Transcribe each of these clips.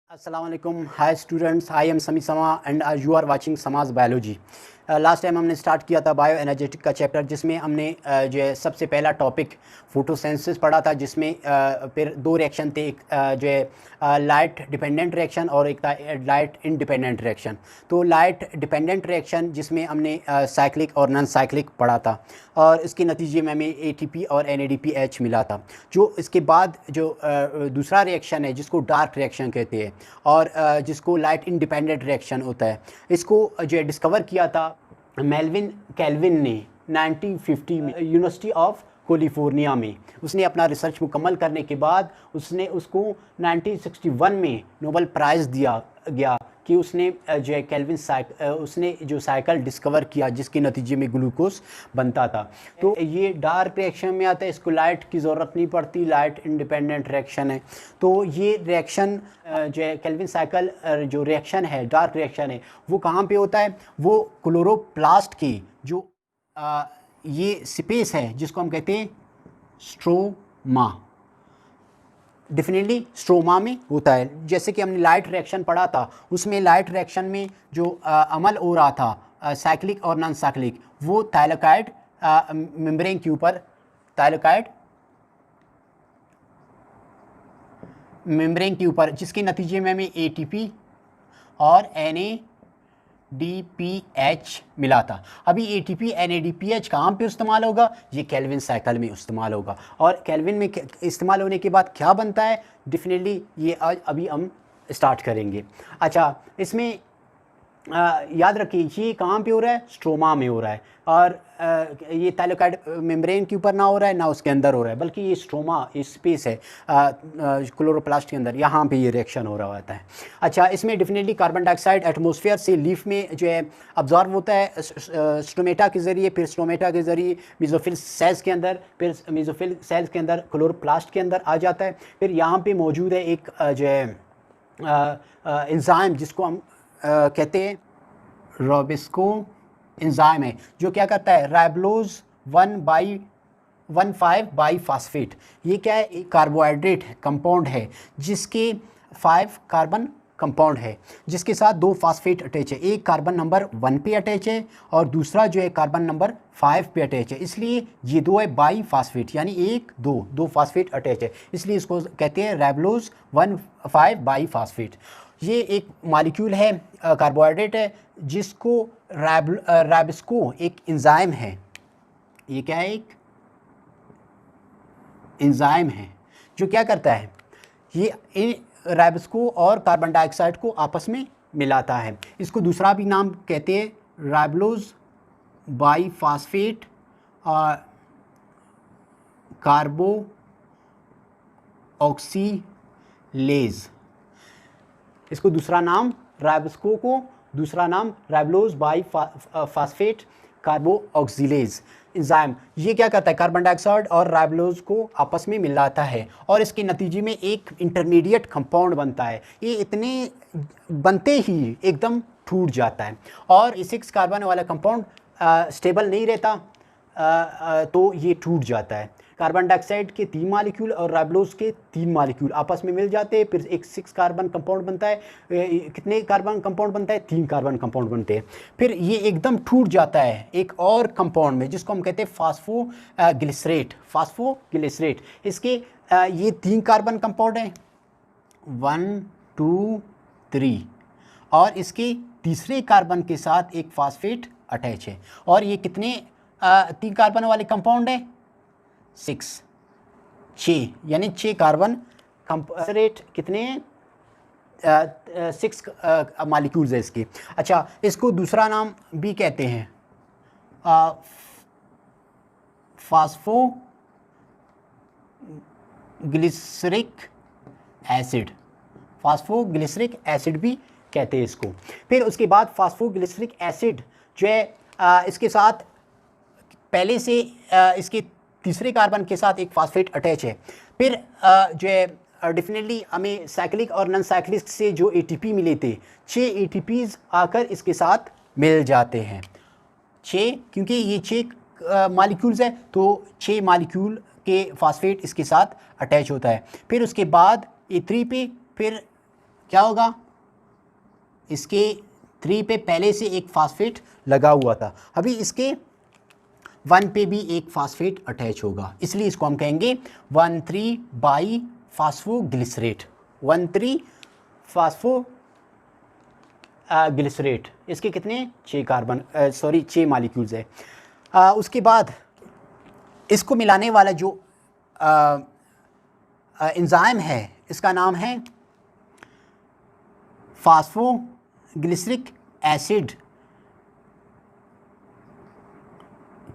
Assalamualaikum. Hi students, I am Sami Sama and you are watching Sama's Biology. Last time हमने start किया था bio energetic का chapter, जिसमें हमने जो है सबसे पहला टॉपिक फोटोसिंथेसिस पढ़ा था, जिसमें फिर दो रिएक्शन थे, एक जो है लाइट डिपेंडेंट रिएक्शन और एक था लाइट इंडिपेंडेंट रिएक्शन। तो लाइट डिपेंडेंट रिएक्शन जिसमें हमने साइक्लिक और नॉन साइक्लिक पढ़ा था, और इसके नतीजे में हमें ATP और NADPH मिला था। जो इसके बाद जो दूसरा रिएक्शन है जिसको डार्क रिएक्शन कहते हैं और जिसको लाइट इंडिपेंडेंट रिएक्शन होता है, इसको जो है डिस्कवर किया था मेल्विन कैल्विन ने 1950 में यूनिवर्सिटी ऑफ कैलिफोर्निया में। उसने अपना रिसर्च मुकम्मल करने के बाद उसको 1961 में नोबेल प्राइज़ दिया गया कि उसने जो है उसने जो साइकिल डिस्कवर किया जिसके नतीजे में ग्लूकोज बनता था। तो ये डार्क रिएक्शन में आता है, इसको लाइट की ज़रूरत नहीं पड़ती, लाइट इंडिपेंडेंट रिएक्शन है। तो ये रिएक्शन जो है केल्विन साइकिल जो रिएक्शन है, डार्क रिएक्शन है, वो कहाँ पे होता है? वो क्लोरोप्लास्ट की जो ये स्पेस है जिसको हम कहते हैं स्ट्रोमा, डेफिनेटली स्ट्रोमा में होता है। जैसे कि हमने लाइट रिएक्शन पढ़ा था, उसमें लाइट रिएक्शन में जो अमल हो रहा था साइक्लिक और नॉन साइक्लिक, वो थाइलाकॉइड मेम्ब्रेन के ऊपर, थाइलाकॉइड मेम्ब्रेन के ऊपर, जिसके नतीजे में हमें ATP और NADPH मिला था। अभी ATP NADPH कहाँ पे इस्तेमाल होगा? ये केल्विन साइकिल में इस्तेमाल होगा। और केल्विन में इस्तेमाल होने के बाद क्या बनता है, डेफिनेटली ये आज अभी हम स्टार्ट करेंगे। अच्छा, इसमें याद रखिए ये कहाँ पे हो रहा है? स्ट्रोमा में हो रहा है, और ये थाइलाकॉइड मेम्ब्रेन के ऊपर ना हो रहा है ना उसके अंदर हो रहा है, बल्कि ये स्ट्रोमा, ये स्पेस है क्लोरोप्लास्ट के अंदर, यहाँ पे ये रिएक्शन हो रहा होता है। अच्छा, इसमें डेफिनेटली कार्बन डाइऑक्साइड एटमॉस्फेयर से लीफ में जो है अब्जॉर्ब होता है स्टोमेटा के ज़रिए, फिर स्टोमेटा के ज़रिए मेसोफिल सेल्स के अंदर, फिर मेसोफिल सेल्स के अंदर क्लोरोप्लास्ट के अंदर आ जाता है। फिर यहाँ पर मौजूद है एक जो है एंजाइम जिसको हम कहते हैं रोबिस्को एंजाइम है, जो क्या करता है? राइबोलोज 1,5 बाईफास्फेट। ये क्या है? एक कार्बोहाइड्रेट कंपाउंड है जिसके 5 कार्बन कंपाउंड है, जिसके साथ 2 फास्फेट अटैच है। एक कार्बन नंबर 1 पे अटैच है और दूसरा जो है कार्बन नंबर 5 पे अटैच है, इसलिए ये दो है बाईफास्फेट, यानी 1 2 फास्फेट अटैच है, इसलिए इसको कहते हैं राइबोलोज 1,5 बाईफास्फेट। ये एक मॉलिक्यूल है, कार्बोहाइड्रेट है, जिसको राबिस्को एक एंजाइम है। ये क्या है? एक एंजाइम है जो क्या करता है? ये राबिस्को और कार्बन डाइऑक्साइड को आपस में मिलाता है। इसको दूसरा भी नाम कहते हैं राइबोलोज बाईफास्फेट कार्बो ऑक्सीलेज। इसको दूसरा नाम राबिस्को को दूसरा नाम राइबोलोज बाईफास्फेट कार्बो ऑक्सीलेज एंजाइम। ये क्या करता है? कार्बन डाइऑक्साइड और राइबोलोज को आपस में मिलाता है और इसके नतीजे में एक इंटरमीडिएट कंपाउंड बनता है। ये इतने बनते ही एकदम टूट जाता है, और 6 कार्बन वाला कंपाउंड स्टेबल नहीं रहता, तो ये टूट जाता है। कार्बन डाइऑक्साइड के 3 मॉलिक्यूल और राइबोलोज के 3 मॉलिक्यूल आपस में मिल जाते हैं, फिर एक 6 कार्बन कंपाउंड बनता है। कितने कार्बन कंपाउंड बनता है? 3 कार्बन कंपाउंड बनते हैं। फिर ये एकदम टूट जाता है एक और कंपाउंड में, जिसको हम कहते हैं फास्फोग्लिसरेट। इसके ये 3 कार्बन कंपाउंड हैं, 1 2 3, और इसके तीसरे कार्बन के साथ एक फास्फेट अटैच है। और ये कितने 3 कार्बन वाले कंपाउंड है? 6, यानी 6 कार्बन कंपोनेंट कितने? 6 मॉलिक्यूल्स है इसके। अच्छा, इसको दूसरा नाम भी कहते हैं फास्फोग्लिसरिक एसिड। फास्फोग्लिसरिक एसिड भी कहते हैं इसको। फिर उसके बाद फास्फोग्लिसरिक एसिड जो है इसके साथ पहले से इसके तीसरे कार्बन के साथ एक फास्फेट अटैच है। फिर जो है डेफिनेटली हमें साइक्लिक और नॉन साइक्लिक से जो ATP मिले थे, 6 ATPs आकर इसके साथ मिल जाते हैं। 6, क्योंकि ये 6 मॉलिक्यूल्स है, तो 6 मॉलिक्यूल के फास्फेट इसके साथ अटैच होता है। फिर उसके बाद A3 पे फिर क्या होगा, इसके 3 पे पहले से एक फास्फेट लगा हुआ था, अभी इसके 1 पे भी एक फास्फेट अटैच होगा, इसलिए इसको हम कहेंगे 1,3 बाई फास्फोग्लिसरेट, 1,3 फास्फो ग्लिसरेट। इसके कितने 6 कार्बन 6 मॉलिक्यूल्स है। उसके बाद इसको मिलाने वाला जो एंजाइम है इसका नाम है फास्फोग्लिसरिक एसिड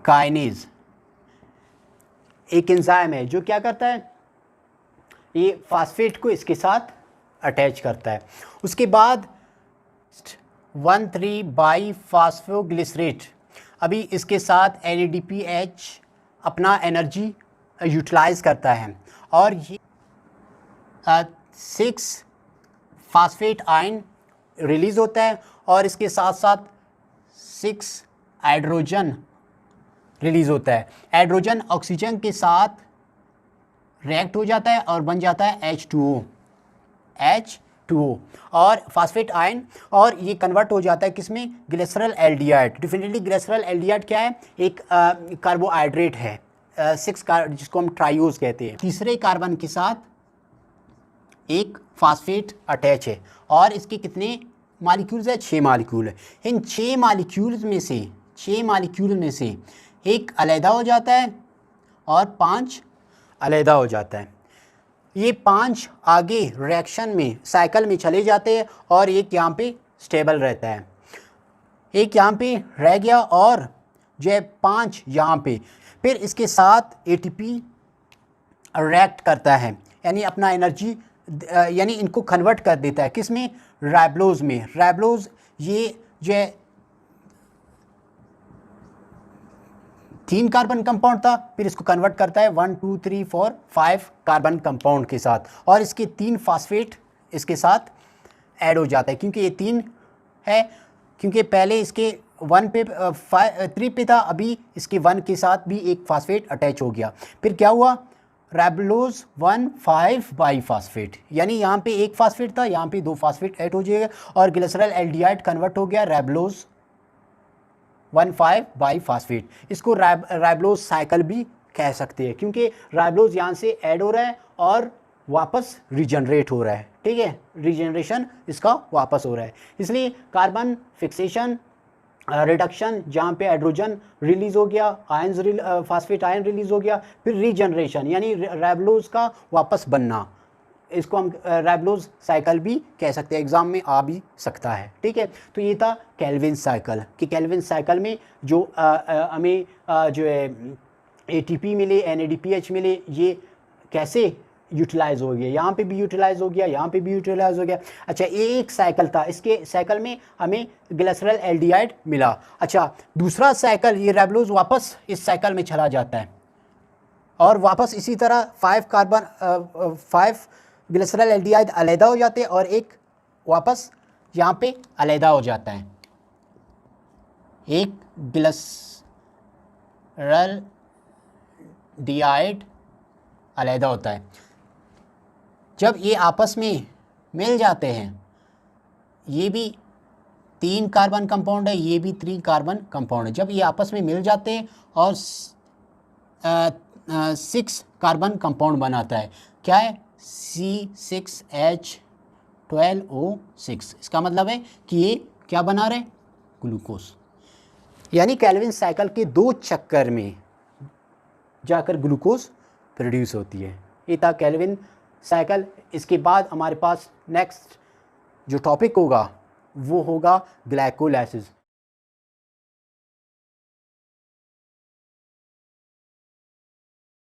काइनेज। एक एंजाइम है जो क्या करता है, ये फास्फेट को इसके साथ अटैच करता है। उसके बाद 1,3 बाई फास्फोग्लिसरेट, अभी इसके साथ NADPH अपना एनर्जी यूटिलाइज़ करता है और ये 6 फास्फेट आयन रिलीज़ होता है और इसके साथ साथ 6 हाइड्रोजन रिलीज़ होता है। हाइड्रोजन ऑक्सीजन के साथ रिएक्ट हो जाता है और बन जाता है H2O और फास्फेट आयन, और ये कन्वर्ट हो जाता है किसमें, glycerol aldehyde. Definitely glycerol aldehyde क्या है, एक कार्बोहाइड्रेट है 6 जिसको हम ट्राइओज कहते हैं। तीसरे कार्बन के साथ एक फास्फेट अटैच है और इसके कितने मॉलिक्यूल्स है, 6 मॉलिक्यूल है। इन 6 मॉलिक्यूल्स में से एक अलहदा हो जाता है और 5 अलहदा हो जाता है। ये 5 आगे रिएक्शन में साइकिल में चले जाते हैं और एक यहाँ पे स्टेबल रहता है, एक यहाँ पे रह गया और जो है 5 यहाँ पे, फिर इसके साथ ATP रिएक्ट करता है, यानी अपना एनर्जी यानी इनको कन्वर्ट कर देता है किसमें, राइबोज में। राइबोज ये जो है 3 कार्बन कंपाउंड था, फिर इसको कन्वर्ट करता है 1 2 3 4 5 कार्बन कंपाउंड के साथ और इसके 3 फास्फेट इसके साथ ऐड हो जाता है, क्योंकि ये 3 है, क्योंकि पहले इसके 1 पे 3 पे था, अभी इसके 1 के साथ भी एक फास्फेट अटैच हो गया। फिर क्या हुआ, राइबोज 1,5 बाई फास्फेट, यानी यहाँ पे एक फास्फेट था, यहाँ पे 2 फास्फेट ऐड हो जाएगा और ग्लिसरल एल्डिहाइड कन्वर्ट हो गया राइबोज 1,5 बाई फास्फेट। इसको राइबोज साइकिल भी कह सकते हैं, क्योंकि राइबोज यहाँ से ऐड हो रहा है और वापस रीजनरेट हो रहा है, ठीक है, रीजनरेशन इसका वापस हो रहा है। इसलिए कार्बन फिक्सेशन रिडक्शन, जहाँ पे हाइड्रोजन रिलीज़ हो गया, आयन्स फास्फेट आयन रिलीज़ हो गया, फिर रीजनरेशन यानी राइबोज का वापस बनना, इसको हम राइबोज साइकिल भी कह सकते हैं, एग्जाम में आ भी सकता है, ठीक है। तो ये था केल्विन साइकिल, कि केल्विन साइकिल में जो हमें जो है ATP मिले, NADPH मिले, ये कैसे यूटिलाइज़ हो गया, यहाँ पे भी यूटिलाइज़ हो गया, यहाँ पे भी यूटिलाइज़ हो गया। अच्छा, ये एक साइकिल था, इसके साइकिल में हमें ग्लिसरल एल्डिहाइड मिला। अच्छा, दूसरा साइकिल, ये राइबोज वापस इस साइकिल में चला जाता है और वापस इसी तरह 5 ग्लिसरल एल्डिहाइड अलहदा हो जाते हैं और एक वापस यहाँ पे अलहदा हो जाता है, एक ग्लिसरल एल्डिहाइड अलहदा होता है। जब ये आपस में मिल जाते हैं, ये भी 3 कार्बन कंपाउंड है, ये भी 3 कार्बन कंपाउंड है, जब ये आपस में मिल जाते हैं और 6 कार्बन कंपाउंड बनाता है, क्या है, C6H12O6। इसका मतलब है कि ये क्या बना रहे, ग्लूकोज। यानी केल्विन साइकिल के 2 चक्कर में जाकर ग्लूकोज प्रोड्यूस होती है। ये था केल्विन साइकिल। इसके बाद हमारे पास नेक्स्ट जो टॉपिक होगा वो होगा ग्लाइकोलाइसिस।